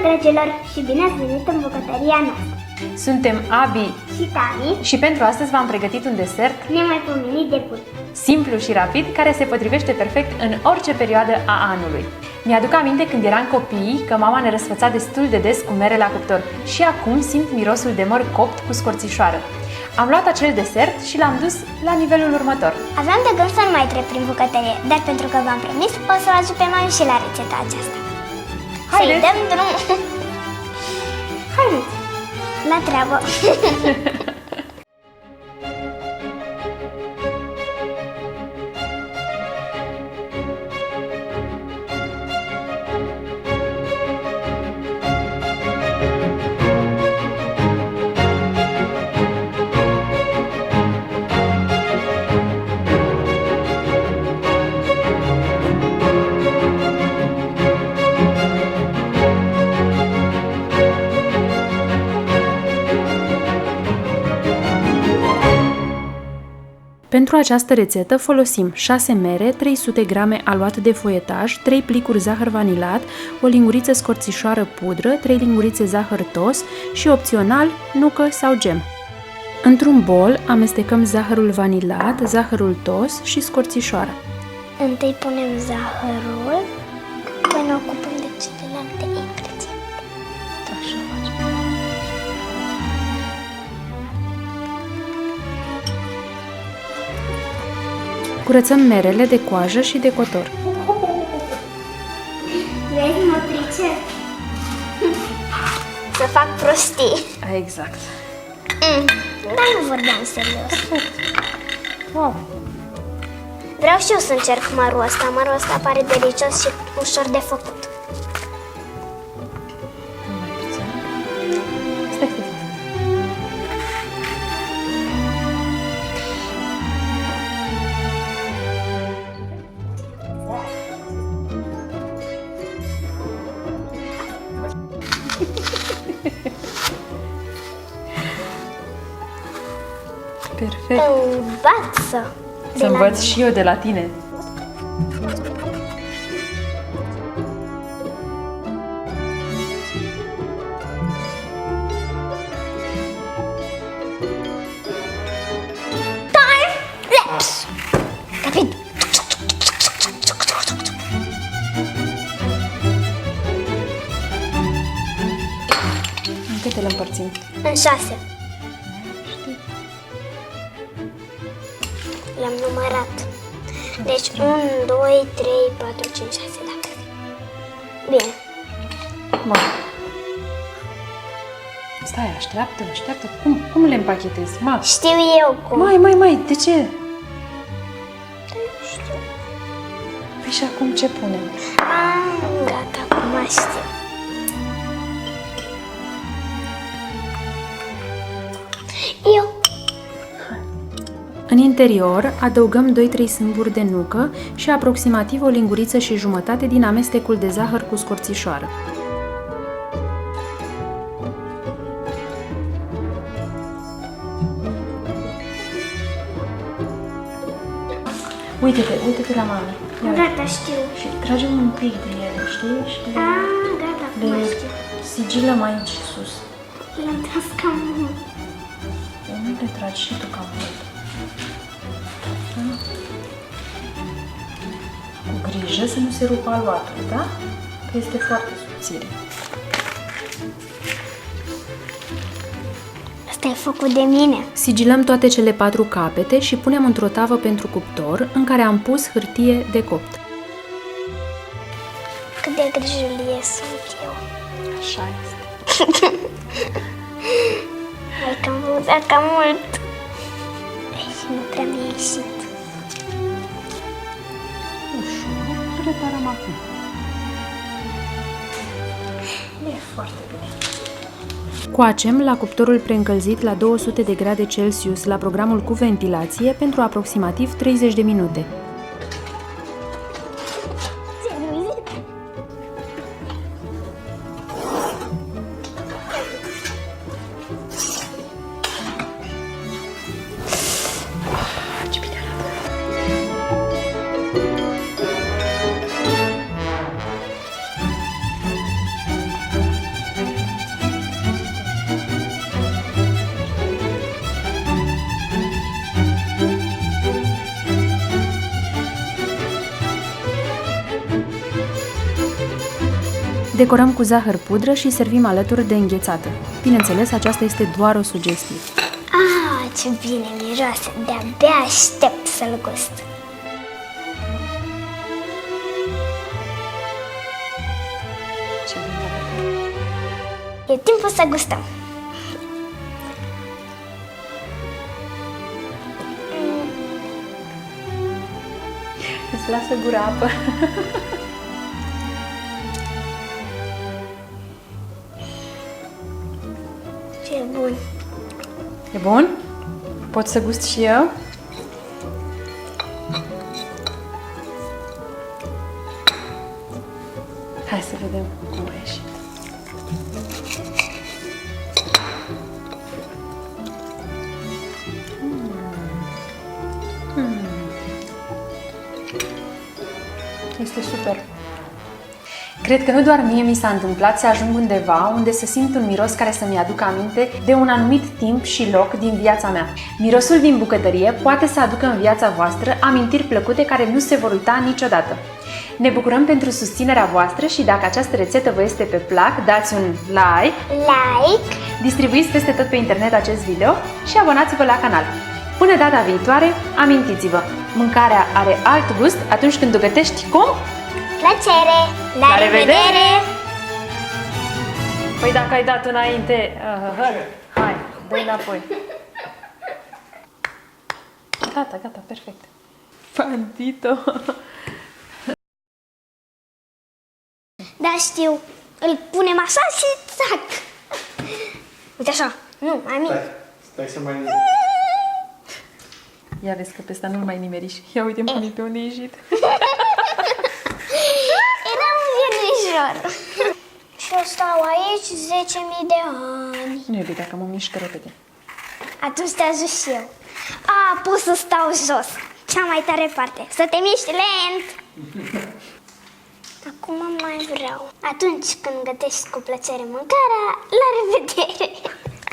dragilor, și bine ați venit în bucătăria noastră! Suntem Abi și Tami și pentru astăzi v-am pregătit un desert nemaipomenit de bun, simplu și rapid, care se potrivește perfect în orice perioadă a anului. Mi-aduc aminte când eram copii că mama ne răsfăța destul de des cu mere la cuptor și acum simt mirosul de măr copt cu scorțișoară. Am luat acel desert și l-am dus la nivelul următor. Aveam de gând să nu mai trec prin bucătărie, dar pentru că v-am promis, o să o ajut pe mami și la rețeta aceasta. Haideți! Să-i dăm drum! Haideți! La treabă! Pentru această rețetă folosim 6 mere, 300 g aluat de foietaj, 3 plicuri zahăr vanilat, o linguriță scorțișoară pudră, 3 lingurițe zahăr tos și, opțional, nucă sau gem. Într-un bol amestecăm zahărul vanilat, zahărul tos și scorțișoara. Întâi punem zahărul, până ne ocupăm de celelalte ingrediente. Așa facem. Curățăm merele de coajă și de cotor. Vezi, mă pricep. Să fac prostii. Exact. Dar nu vorbeam serios. Wow. Vreau și eu să încerc mărul ăsta. Mărul ăsta pare delicios și ușor de făcut. Stai. Perfect. Învață! Să învăț și eu de la tine. Time lapse! Rapid! În câte le împărțim? În 6. Le-am numărat. Deci 1, 2, 3, 4, 5, 6, dacă. Bine. Bun. Stai, așteaptă. Cum le împachetezi? Știu eu cum. Mai, de ce? Nu știu. Păi și acum ce punem? Gata, acum știu. Eu. În interior adăugăm 2-3 sâmburi de nucă și aproximativ o linguriță și jumătate din amestecul de zahăr cu scorțișoară. Uite-te la mama. Gata, știu. Și tragem un pic de ele, știi? Și Gata, acum le știu. sigilăm aici sus. Le-am tras cam mult. Nu le tragi și tu cam mult. Cu grijă să nu se rupă aluatul, da? Că este foarte subțire. Asta e făcut de mine. Sigilăm toate cele 4 capete și punem într-o tavă pentru cuptor, în care am pus hârtie de copt. Cât de grijulie sunt eu. Așa este. Hai că am băut cam mult. Ei, și nu prea mi-a ieșit. Ușor, reparăm acum. E foarte bine. Coacem la cuptorul preîncălzit la 200 de grade Celsius la programul cu ventilație pentru aproximativ 30 de minute. Ce bine arată! Decorăm cu zahăr pudră și servim alături de înghețată. Bineînțeles, aceasta este doar o sugestie. Ah, ce bine miroase! De-abia aștept să-l gust. Ce bine. E timpul să gustăm. Îți lasă gura apă. Ce bun! E bun? Pot să gust și eu? Hai să vedem cum a ieșit. Este super. Cred că nu doar mie mi s-a întâmplat să ajung undeva unde să simt un miros care să-mi aducă aminte de un anumit timp și loc din viața mea. Mirosul din bucătărie poate să aducă în viața voastră amintiri plăcute care nu se vor uita niciodată. Ne bucurăm pentru susținerea voastră și dacă această rețetă vă este pe plac, dați un like, distribuiți peste tot pe internet acest video și abonați-vă la canal. Până data viitoare, amintiți-vă, mâncarea are alt gust atunci când o gătești cum? Plăcere! La revedere! Păi dacă ai dat înainte, hai, dă-i înapoi. Gata, perfect. Bandito! Da, știu. Îl punem așa și zac. Uite așa. Nu, mai mic. Stai să mai... Ia vezi că pe ăsta nu-l mai nimeriși. Ia uite mami pe unde a ieșit. Era un viernișor. Și eu stau aici 10.000 de ani. Nu e bine dacă mă mișc repede. Atunci te ajut și eu. A, pot să stau jos. Cea mai tare parte. Să te miști lent. Acum mai vreau. Atunci când gătești cu plăcere mâncarea, la revedere!